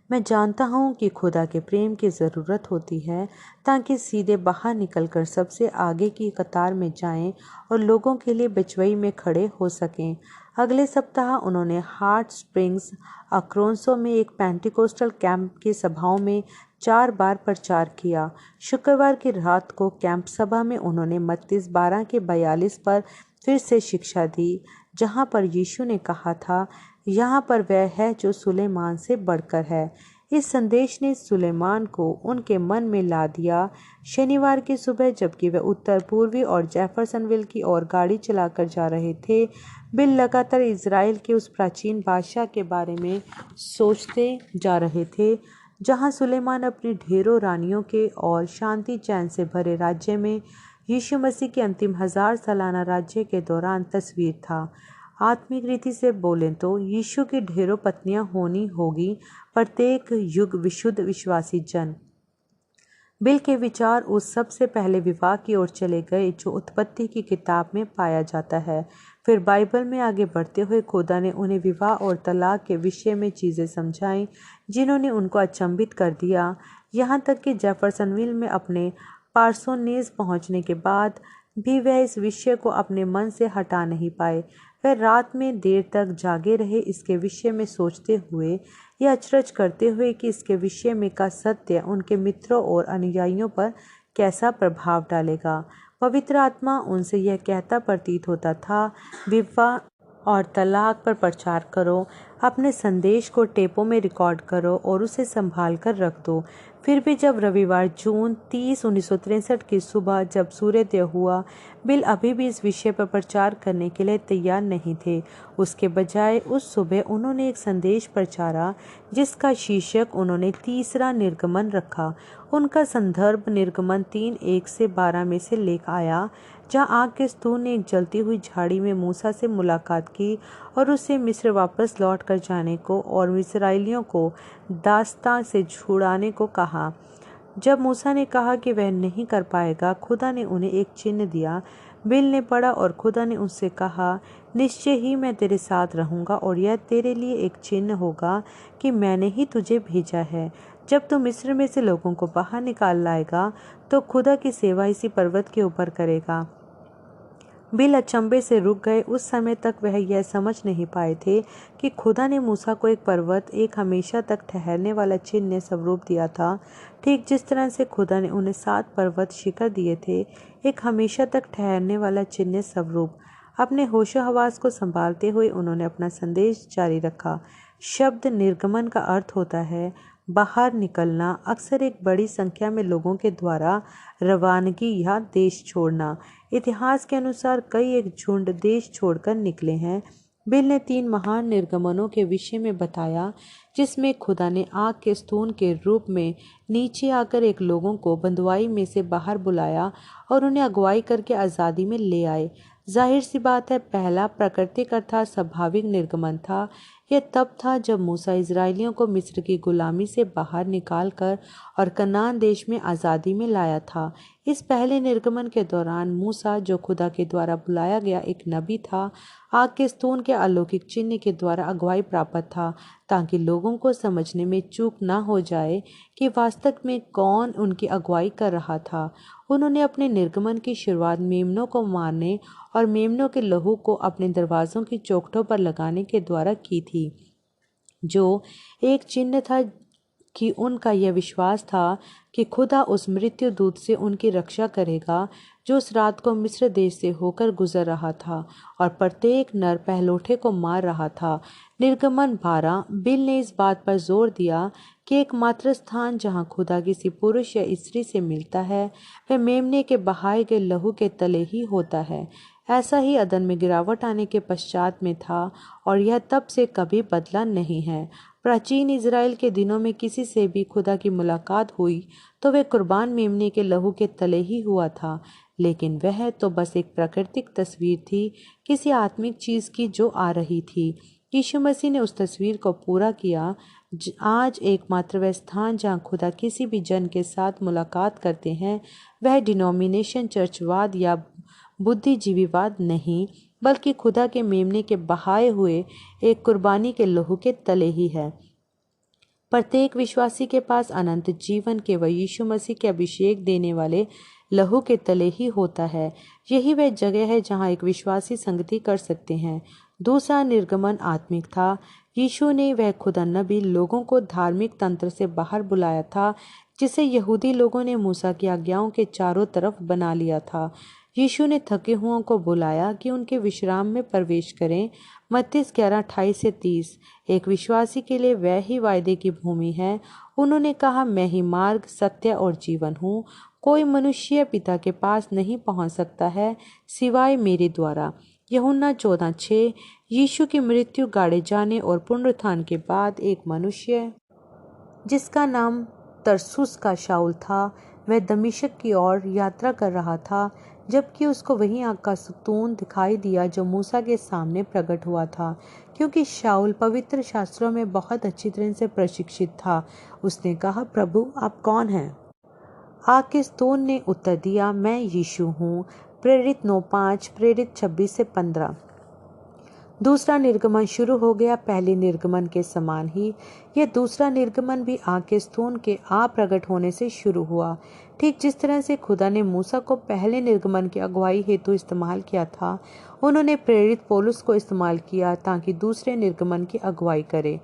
Speaker 1: मैं जानता हूँ कि खुदा के प्रेम की ज़रूरत होती है ताकि सीधे बाहर निकलकर सबसे आगे की कतार में जाएं और लोगों के लिए बिचवई में खड़े हो सकें। अगले सप्ताह उन्होंने हार्ट स्प्रिंग्स, अक्रोंसो में एक पेंटिकोस्टल कैंप की सभाओं में 4 बार प्रचार किया। शुक्रवार की रात को कैंप सभा में उन्होंने मत्ती 12:42 पर फिर से शिक्षा दी, जहाँ पर यीशु ने कहा था, यहाँ पर वह है जो सुलेमान से बढ़कर है। इस संदेश ने सुलेमान को उनके मन में ला दिया। शनिवार की सुबह जबकि वे उत्तर पूर्वी और जेफरसनविल की ओर गाड़ी चलाकर जा रहे थे, बिल लगातार इजराइल के उस प्राचीन बादशाह के बारे में सोचते जा रहे थे जहाँ सुलेमान अपनी ढेरों रानियों के और शांति चैन से भरे राज्य में यीशु मसीह के अंतिम 1000 सालाना राज्य के दौरान तस्वीर था। आत्मिक रीति से बोलें तो यीशु की ढेरों पत्नियां होनी होगी, प्रत्येक युग विशुद्ध विश्वासी जन। बिल के विचार उस सबसे पहले विवाह की ओर चले गए जो उत्पत्ति की किताब में पाया जाता है। फिर बाइबल में आगे बढ़ते हुए खुदा ने उन्हें विवाह और तलाक के विषय में चीज़ें समझाईं जिन्होंने उनको अचंभित कर दिया। यहाँ तक कि जेफरसनविल में अपने पार्सोनेज पहुँचने के बाद भी वह इस विषय को अपने मन से हटा नहीं पाए। वह रात में देर तक जागे रहे, इसके विषय में सोचते हुए या अचरज करते हुए कि इसके विषय में का सत्य उनके मित्रों और अनुयायियों पर कैसा प्रभाव डालेगा। पवित्र आत्मा उनसे यह कहता प्रतीत होता था, विवाह और तलाक पर प्रचार करो, अपने संदेश को टेपों में रिकॉर्ड करो और उसे संभाल कर रख दो। फिर भी जब रविवार जून 30, 1963 की सुबह जब सूर्योदय हुआ, बिल अभी भी इस विषय पर प्रचार करने के लिए तैयार नहीं थे। उसके बजाय उस सुबह उन्होंने एक संदेश प्रचारा जिसका शीर्षक उन्होंने तीसरा निर्गमन रखा। उनका संदर्भ निर्गमन 3:1-12 में से लेख आया, जहाँ आग के स्तूप ने एक जलती हुई झाड़ी में मूसा से मुलाकात की और उससे मिस्र वापस लौट कर जाने को और इस्राएलियों को दास्तां से छुड़ाने को कहा। जब मूसा ने कहा कि वह नहीं कर पाएगा, खुदा ने उन्हें एक चिन्ह दिया। बिल ने पढ़ा और खुदा ने उससे कहा, निश्चय ही मैं तेरे साथ रहूंगा और यह तेरे लिए एक चिन्ह होगा कि मैंने ही तुझे भेजा है। जब तू मिस्र में से लोगों को बाहर निकाल लाएगा तो खुदा की सेवा इसी पर्वत के ऊपर करेगा। बिल अचंभे से रुक गए। उस समय तक वह यह समझ नहीं पाए थे कि खुदा ने मूसा को एक पर्वत, एक हमेशा तक ठहरने वाला चिन्ह स्वरूप दिया था, ठीक जिस तरह से खुदा ने उन्हें 7 पर्वत शिखर दिए थे, एक हमेशा तक ठहरने वाला चिन्ह स्वरूप। अपने होशो हवास को संभालते हुए उन्होंने अपना संदेश जारी रखा। शब्द निर्गमन का अर्थ होता है बाहर निकलना, अक्सर एक बड़ी संख्या में लोगों के द्वारा रवानगी या देश छोड़ना। इतिहास के अनुसार कई एक झुंड देश छोड़कर निकले हैं। बिल ने 3 महान निर्गमनों के विषय में बताया, जिसमें खुदा ने आग के स्तून के रूप में नीचे आकर एक लोगों को बंधुआई में से बाहर बुलाया और उन्हें अगुवाई करके आज़ादी में ले आए। जाहिर सी बात है, पहला प्राकृतिक अर्थात स्वाभाविक निर्गमन था। यह तब था जब मूसा इजरायलियों को मिस्र की गुलामी से बाहर निकालकर और कनान देश में आज़ादी में लाया था। इस पहले निर्गमन के दौरान मूसा, जो खुदा के द्वारा बुलाया गया एक नबी था, आग के स्तून के अलौकिक चिन्ह के द्वारा अगुवाई प्राप्त था, ताकि लोगों को समझने में चूक न हो जाए कि वास्तव में कौन उनकी अगुवाई कर रहा था। उन्होंने अपने निर्गमन की शुरुआत मेमनों को मारने और मेमनों के लहू को अपने दरवाज़ों की चौखटों पर लगाने के द्वारा की थी, जो एक चिन्ह था कि उनका यह विश्वास था कि खुदा उस मृत्यु दूत से उनकी रक्षा करेगा जो उस रात को मिस्र देश से होकर गुजर रहा था और प्रत्येक नर पहलोठे को मार रहा था। निर्गमन 12। बिल ने इस बात पर जोर दिया कि एकमात्र स्थान जहां खुदा किसी पुरुष या स्त्री से मिलता है वह मेमने के बहाए गए लहू के तले ही होता है। ऐसा ही अदन में गिरावट आने के पश्चात में था और यह तब से कभी बदला नहीं है। प्राचीन इज़राइल के दिनों में किसी से भी खुदा की मुलाकात हुई तो वह कुर्बान मेमने के लहू के तले ही हुआ था, लेकिन वह तो बस एक प्राकृतिक तस्वीर थी किसी आत्मिक चीज़ की जो आ रही थी। यीशु मसीह ने उस तस्वीर को पूरा किया। आज एकमात्र वह स्थान जहाँ खुदा किसी भी जन के साथ मुलाकात करते हैं वह डिनोमिनेशन, चर्चवाद या बुद्धिजीवीवाद नहीं, बल्कि खुदा के मेमने के बहाए हुए एक कुर्बानी के लहू के तले ही है। प्रत्येक विश्वासी के पास अनंत जीवन केवल यीशु मसीह के अभिषेक देने वाले लहू के तले ही होता है। यही वह जगह है जहाँ एक विश्वासी संगति कर सकते हैं। दूसरा निर्गमन आत्मिक था। यीशु ने, वह खुदा नबी, लोगों को धार्मिक तंत्र से बाहर बुलाया था जिसे यहूदी लोगों ने मूसा की आज्ञाओं के चारों तरफ बना लिया था। यीशु ने थके हुओं को बुलाया कि उनके विश्राम में प्रवेश करें। मत्ती 11:28-30। एक विश्वासी के लिए वह ही वायदे की भूमि है। उन्होंने कहा, मैं ही मार्ग, सत्य और जीवन हूँ। कोई मनुष्य पिता के पास नहीं पहुँच सकता है सिवाय मेरे द्वारा। यूहन्ना 14:6। यीशु की मृत्यु, गाड़े जाने और पुनरुत्थान के बाद एक मनुष्य जिसका नाम तरसुस का शाऊल था, वह दमिश्क की ओर यात्रा कर रहा था, जबकि उसको वही आग का स्तून दिखाई दिया जो मूसा के सामने प्रकट हुआ था। क्योंकि शाऊल पवित्र शास्त्रों में बहुत अच्छी तरह से प्रशिक्षित था, उसने कहा, प्रभु आप कौन हैं? आग के स्तून ने उत्तर दिया, मैं यीशु हूँ। प्रेरित 9:5, प्रेरित 26-15। दूसरा निर्गमन शुरू हो गया, पहले निर्गमन के समान ही। यह दूसरा निर्गमन भी आग के स्तून के प्रकट होने से शुरू हुआ। ठीक जिस तरह से खुदा ने मूसा को पहले निर्गमन की अगुवाई हेतु इस्तेमाल किया था, उन्होंने प्रेरित पौलुस को इस्तेमाल किया ताकि दूसरे निर्गमन की अगुवाई करे।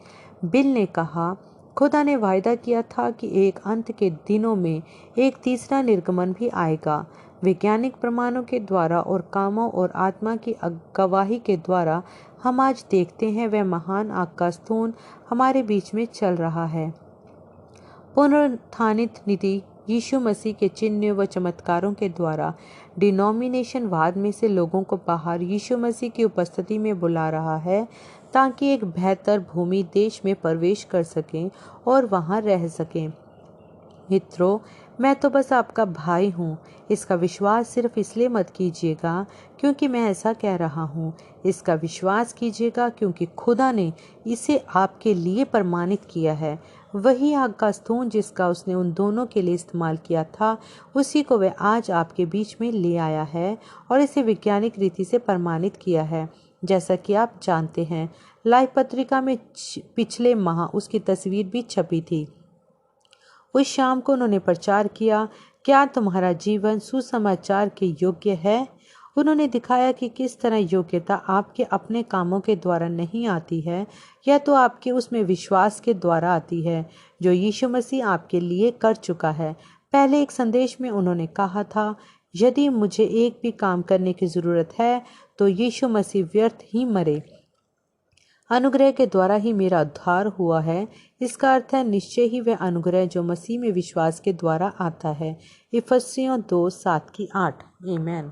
Speaker 1: बिल ने कहा, खुदा ने वायदा किया था कि एक अंत के दिनों में एक तीसरा निर्गमन भी आएगा। वैज्ञानिक प्रमाणों के द्वारा और कामों और आत्मा की गवाही के द्वारा हम आज देखते हैं वह महान आग का स्तून हमारे बीच में चल रहा है। पुनरुत्थानित नीति यीशु मसीह के चिन्ह व चमत्कारों के द्वारा डिनोमिनेशन वाद में से लोगों को बाहर यीशु मसीह की उपस्थिति में बुला रहा है ताकि एक बेहतर भूमि देश में प्रवेश कर सकें और वहां रह सकें। मित्रों, मैं तो बस आपका भाई हूँ। इसका विश्वास सिर्फ इसलिए मत कीजिएगा क्योंकि मैं ऐसा कह रहा हूँ। इसका विश्वास कीजिएगा क्योंकि खुदा ने इसे आपके लिए प्रमाणित किया है। वही आग का स्तून जिसका उसने उन दोनों के लिए इस्तेमाल किया था, उसी को वह आज आपके बीच में ले आया है और इसे वैज्ञानिक रीति से प्रमाणित किया है। जैसा कि आप जानते हैं, लाइफ पत्रिका में पिछले माह उसकी तस्वीर भी छपी थी। उस शाम को उन्होंने प्रचार किया, क्या तुम्हारा जीवन सुसमाचार के योग्य है? उन्होंने दिखाया कि किस तरह योग्यता आपके अपने कामों के द्वारा नहीं आती है, यह तो आपके उसमें विश्वास के द्वारा आती है जो यीशु मसीह आपके लिए कर चुका है। पहले एक संदेश में उन्होंने कहा था, यदि मुझे एक भी काम करने की ज़रूरत है तो यीशु मसीह व्यर्थ ही मरे। अनुग्रह के द्वारा ही मेरा उद्धार हुआ है। इसका अर्थ है निश्चय ही वह अनुग्रह जो मसीह में विश्वास के द्वारा आता है। इफिसियों 2:7-8। आमीन।